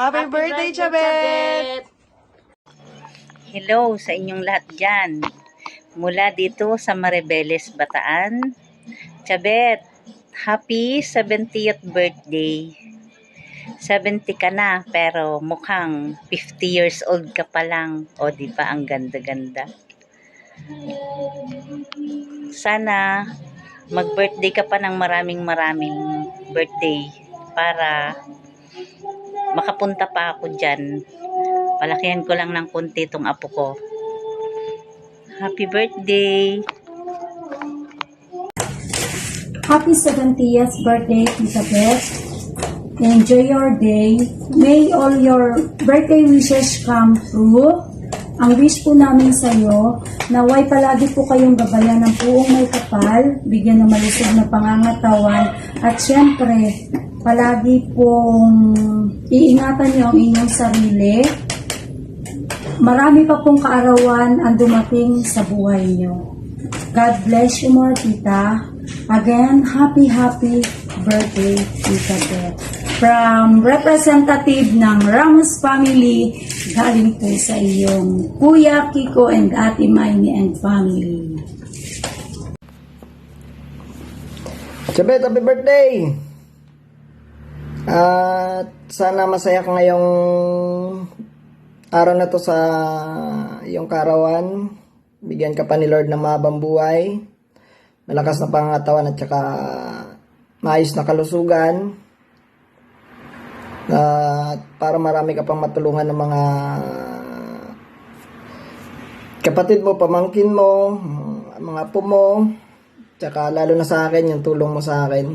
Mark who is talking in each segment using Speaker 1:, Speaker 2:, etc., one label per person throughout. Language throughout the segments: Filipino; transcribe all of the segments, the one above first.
Speaker 1: Happy birthday, Chabet!
Speaker 2: Hello sa inyong lahat dyan. Mula dito sa Maribeles, Bataan. Chabet, happy 70th birthday. 70 ka na, pero mukhang 50 years old ka pa lang. O, di ba? Ang ganda-ganda. Sana mag-birthday ka pa ng maraming birthday para makapunta pa ako dyan. Palakihan ko lang ng konti itong apo ko. Happy birthday!
Speaker 3: Happy 70th birthday, Tita Beth. Enjoy your day. May all your birthday wishes come true. Ang wish po namin sa iyo, naway palagi po kayong gabayan ng puong may kapal, bigyan ng malusog na pangangatawan, at syempre, palagi pong iingatan niyo ang inyong sarili. Marami pa pong kaarawan ang dumating sa buhay niyo. God bless you more, Tita. Again, happy birthday, Tita Beth. From representative ng Ramos family, galing po sa iyong Kuya Kiko and Ate Maini and family.
Speaker 1: Chabet, happy birthday! At sana masaya ka ngayong araw na to sa iyong karawan. Bigyan ka pa ni Lord ng mahabang buhay, malakas na pangangatawan at saka maayos na kalusugan. At para marami ka pang matulungan ng mga kapatid mo, pamangkin mo, mga apo mo, tsaka lalo na sa akin, yung tulong mo sa akin.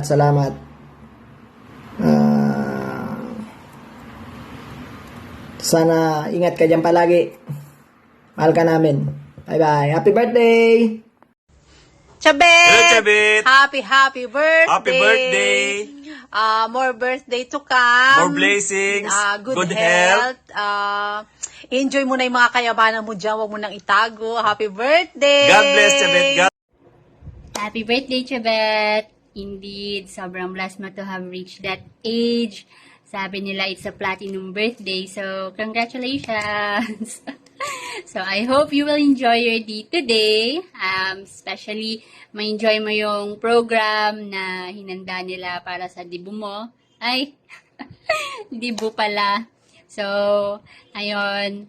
Speaker 1: Salamat. Sana ingat ka dyan palagi. Mahal ka namin. Bye-bye. Happy birthday!
Speaker 4: Chabet!
Speaker 5: Hello, Chabet!
Speaker 4: Happy birthday!
Speaker 5: Happy birthday!
Speaker 4: More birthday to come.
Speaker 5: More blessings.
Speaker 4: Good health. Enjoy mo na yung mga kayamanan mo dyan. Huwag mo nang itago. Happy birthday!
Speaker 5: God bless, Chabet.
Speaker 6: Happy birthday, Chabet! Indeed, sobrang blessed mo to have reached that age. Sabi nila it's a platinum birthday, so congratulations! So I hope you will enjoy your day today. Especially, ma-enjoy mo yung program na hinanda nila para sa dibu mo. Ay, dibu pala. So, ayun,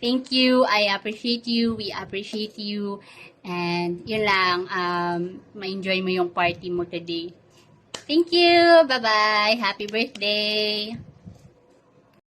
Speaker 6: thank you, I appreciate you, we appreciate you, and yun lang, ma-enjoy mo yung party mo today. Thank you, bye-bye, happy birthday!